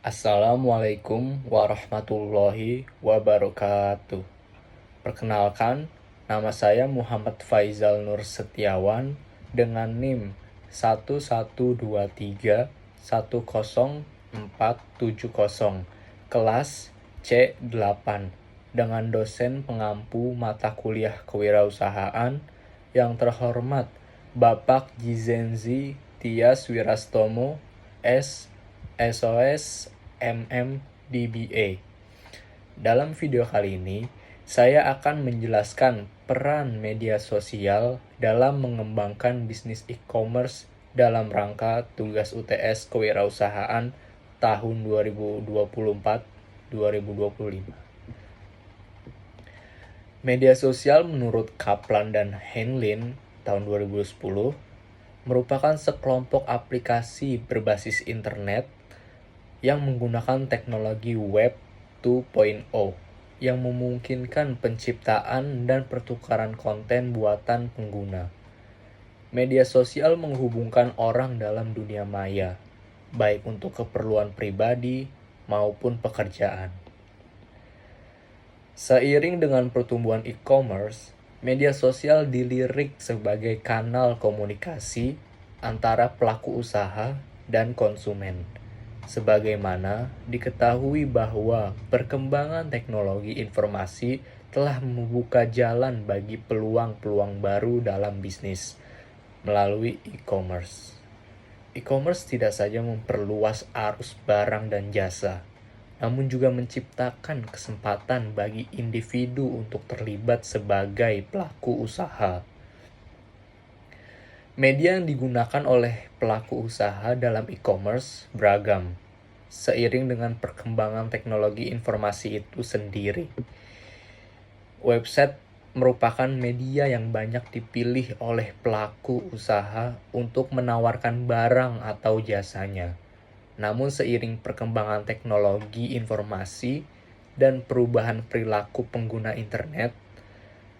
Assalamualaikum warahmatullahi wabarakatuh. Perkenalkan, nama saya Muhammad Faizal Nur Setiawan dengan NIM 1123100470, kelas C8, dengan dosen pengampu mata kuliah kewirausahaan yang terhormat Bapak Gizenzi Tias Wirastomo, SOS MMDBA. Dalam video kali ini, saya akan menjelaskan peran media sosial dalam mengembangkan bisnis e-commerce dalam rangka tugas UTS Kewirausahaan tahun 2024-2025. Media sosial menurut Kaplan dan Heinlein tahun 2010 merupakan sekelompok aplikasi berbasis internet yang menggunakan teknologi Web 2.0 yang memungkinkan penciptaan dan pertukaran konten buatan pengguna. Media sosial menghubungkan orang dalam dunia maya, baik untuk keperluan pribadi maupun pekerjaan. Seiring dengan pertumbuhan e-commerce, media sosial dilirik sebagai kanal komunikasi antara pelaku usaha dan konsumen. Sebagaimana diketahui bahwa perkembangan teknologi informasi telah membuka jalan bagi peluang-peluang baru dalam bisnis melalui e-commerce. E-commerce tidak saja memperluas arus barang dan jasa, namun juga menciptakan kesempatan bagi individu untuk terlibat sebagai pelaku usaha. Media yang digunakan oleh pelaku usaha dalam e-commerce beragam, seiring dengan perkembangan teknologi informasi itu sendiri. Website merupakan media yang banyak dipilih oleh pelaku usaha untuk menawarkan barang atau jasanya. Namun seiring perkembangan teknologi informasi dan perubahan perilaku pengguna internet,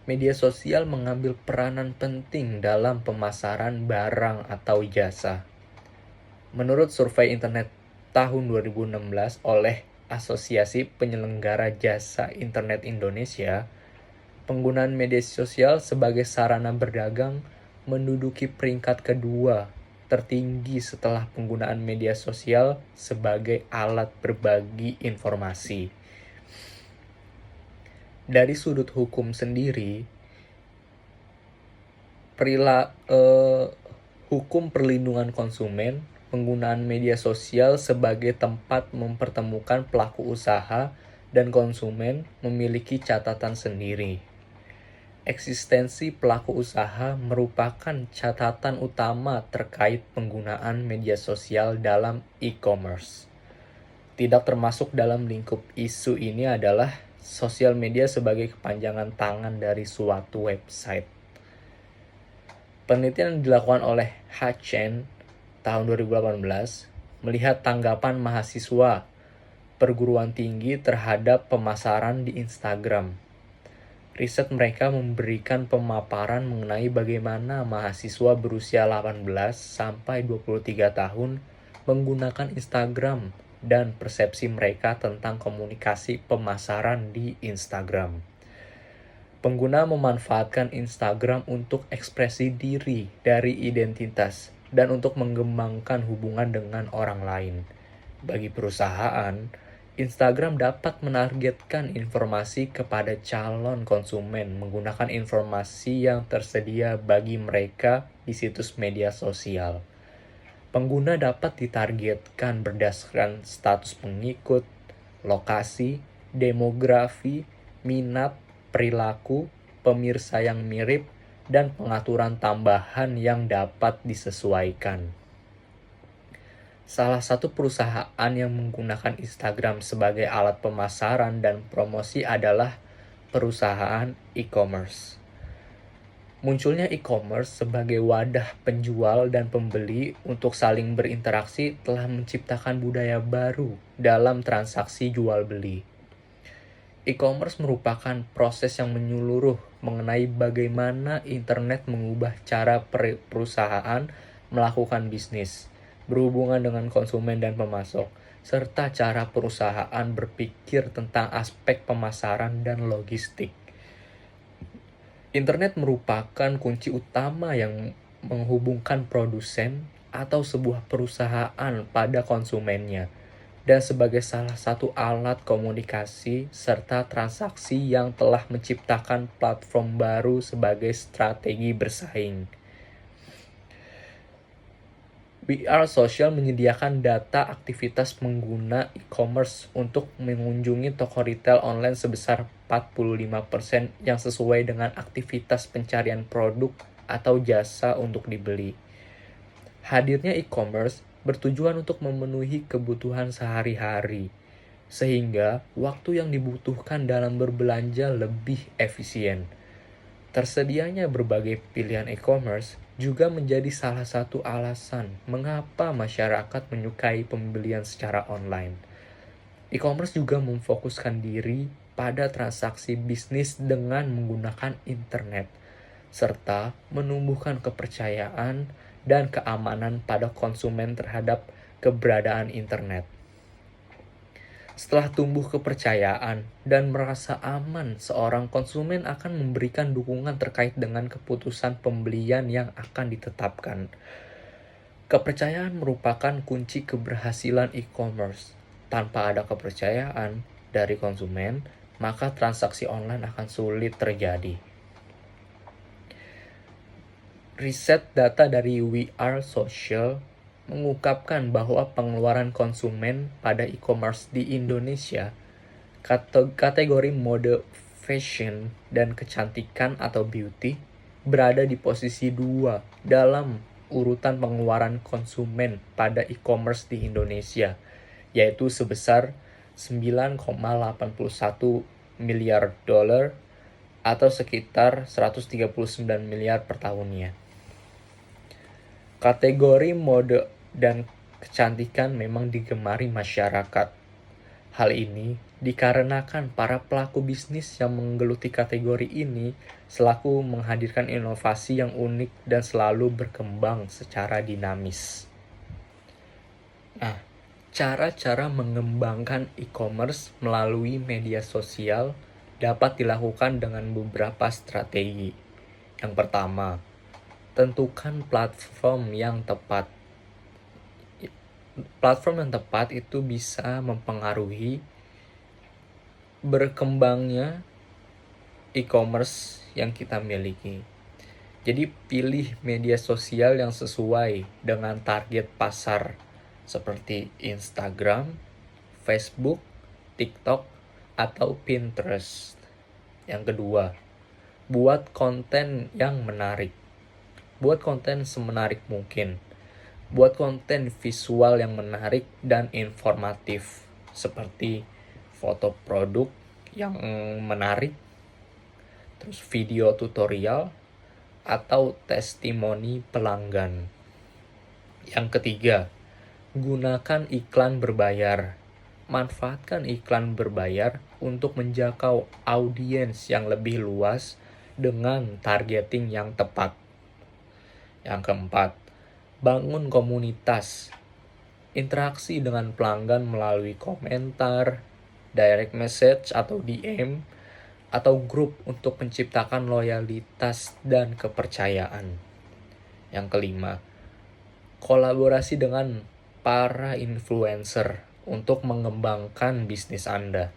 media sosial mengambil peranan penting dalam pemasaran barang atau jasa. Menurut survei internet tahun 2016 oleh Asosiasi Penyelenggara Jasa Internet Indonesia, penggunaan media sosial sebagai sarana berdagang menduduki peringkat kedua tertinggi setelah penggunaan media sosial sebagai alat berbagi informasi. Dari sudut hukum sendiri, hukum perlindungan konsumen, penggunaan media sosial sebagai tempat mempertemukan pelaku usaha dan konsumen memiliki catatan sendiri. Eksistensi pelaku usaha merupakan catatan utama terkait penggunaan media sosial dalam e-commerce. Tidak termasuk dalam lingkup isu ini adalah sosial media sebagai kepanjangan tangan dari suatu website. Penelitian yang dilakukan oleh Chen tahun 2018 melihat tanggapan mahasiswa perguruan tinggi terhadap pemasaran di Instagram. Riset mereka memberikan pemaparan mengenai bagaimana mahasiswa berusia 18 sampai 23 tahun menggunakan Instagram dan persepsi mereka tentang komunikasi pemasaran di Instagram. Pengguna memanfaatkan Instagram untuk ekspresi diri dari identitas dan untuk mengembangkan hubungan dengan orang lain. Bagi perusahaan, Instagram dapat menargetkan informasi kepada calon konsumen menggunakan informasi yang tersedia bagi mereka di situs media sosial. Pengguna dapat ditargetkan berdasarkan status pengikut, lokasi, demografi, minat, perilaku, pemirsa yang mirip, dan pengaturan tambahan yang dapat disesuaikan. Salah satu perusahaan yang menggunakan Instagram sebagai alat pemasaran dan promosi adalah perusahaan e-commerce. Munculnya e-commerce sebagai wadah penjual dan pembeli untuk saling berinteraksi telah menciptakan budaya baru dalam transaksi jual-beli. E-commerce merupakan proses yang menyeluruh mengenai bagaimana internet mengubah cara perusahaan melakukan bisnis, berhubungan dengan konsumen dan pemasok, serta cara perusahaan berpikir tentang aspek pemasaran dan logistik. Internet merupakan kunci utama yang menghubungkan produsen atau sebuah perusahaan pada konsumennya, dan sebagai salah satu alat komunikasi serta transaksi yang telah menciptakan platform baru sebagai strategi bersaing. We Are Social menyediakan data aktivitas pengguna e-commerce untuk mengunjungi toko retail online sebesar 45% yang sesuai dengan aktivitas pencarian produk atau jasa untuk dibeli. Hadirnya e-commerce bertujuan untuk memenuhi kebutuhan sehari-hari, sehingga waktu yang dibutuhkan dalam berbelanja lebih efisien. Tersedianya berbagai pilihan e-commerce juga menjadi salah satu alasan mengapa masyarakat menyukai pembelian secara online. E-commerce juga memfokuskan diri pada transaksi bisnis dengan menggunakan internet, serta menumbuhkan kepercayaan dan keamanan pada konsumen terhadap keberadaan internet. Setelah tumbuh kepercayaan dan merasa aman, seorang konsumen akan memberikan dukungan terkait dengan keputusan pembelian yang akan ditetapkan. Kepercayaan merupakan kunci keberhasilan e-commerce. Tanpa ada kepercayaan dari konsumen, maka transaksi online akan sulit terjadi. Riset data dari We Are Social mengungkapkan bahwa pengeluaran konsumen pada e-commerce di Indonesia, kategori mode, fashion, dan kecantikan atau beauty, berada di posisi 2 dalam urutan pengeluaran konsumen pada e-commerce di Indonesia, yaitu sebesar 9,81 miliar dolar atau sekitar 139 miliar per tahunnya. Kategori mode dan kecantikan memang digemari masyarakat. Hal ini dikarenakan para pelaku bisnis yang menggeluti kategori ini selaku menghadirkan inovasi yang unik dan selalu berkembang secara dinamis. Nah, cara-cara mengembangkan e-commerce melalui media sosial dapat dilakukan dengan beberapa strategi. Yang pertama, tentukan platform yang tepat. Platform yang tepat itu bisa mempengaruhi berkembangnya e-commerce yang kita miliki. Jadi pilih media sosial yang sesuai dengan target pasar seperti Instagram, Facebook, TikTok, atau Pinterest. Yang kedua, buat konten yang menarik. Buat konten semenarik mungkin. Buat konten visual yang menarik dan informatif, seperti foto produk yang menarik, terus video tutorial, atau testimoni pelanggan. Yang ketiga, gunakan iklan berbayar. Manfaatkan iklan berbayar untuk menjangkau audiens yang lebih luas dengan targeting yang tepat. Yang keempat, bangun komunitas. Interaksi dengan pelanggan melalui komentar, direct message atau DM, atau grup untuk menciptakan loyalitas dan kepercayaan. Yang kelima, kolaborasi dengan para influencer untuk mengembangkan bisnis Anda.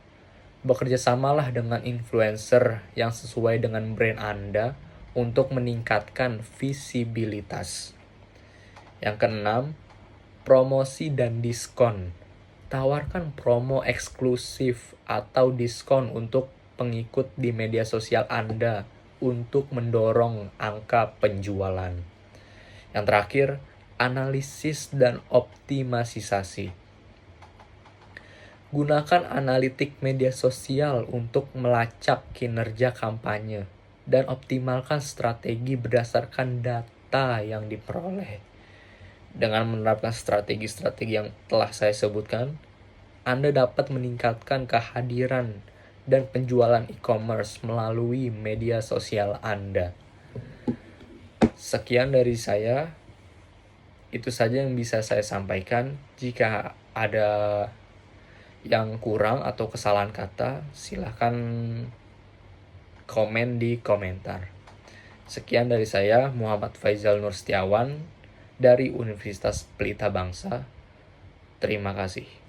Bekerjasamalah dengan influencer yang sesuai dengan brand Anda untuk meningkatkan visibilitas. Yang keenam, promosi dan diskon. Tawarkan promo eksklusif atau diskon untuk pengikut di media sosial Anda untuk mendorong angka penjualan. Yang terakhir, analisis dan optimalisasi. Gunakan analitik media sosial untuk melacak kinerja kampanye dan optimalkan strategi berdasarkan data yang diperoleh. Dengan menerapkan strategi-strategi yang telah saya sebutkan, Anda dapat meningkatkan kehadiran dan penjualan e-commerce melalui media sosial Anda. Sekian dari saya. Itu saja yang bisa saya sampaikan. Jika ada yang kurang atau kesalahan kata, silahkan komen di komentar. Sekian dari saya, Muhammad Faizal Nur Setiawan dari Universitas Pelita Bangsa. Terima kasih.